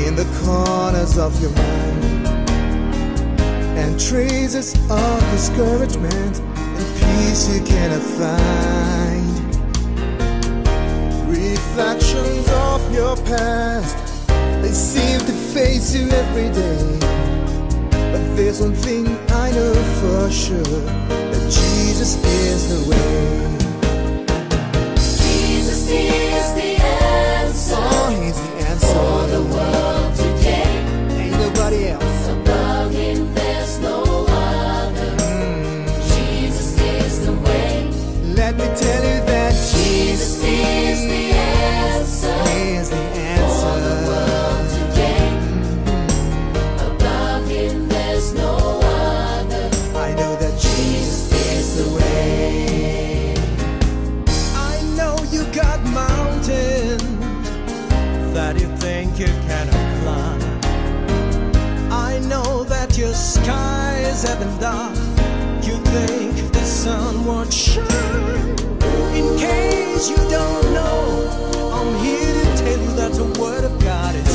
in the corners of your mind, and traces of discouragement and peace you cannot find. Reflections of your past, they seem to face you every day. But there's one thing I know for sure, that Jesus is the way. Jesus is the answer. Oh, He's the answer for the world today. Ain't nobody else. Above Him there's no other. Jesus is the way. Let me tell you that Jesus is the answer. He is the answer for the world today. Above Him there's no other. I know that Jesus is the way. I know you got mountains that you think you cannot climb. I know that your skies have been dark. You think the sun won't shine. In case you don't know, I'm here to tell you that the Word of God is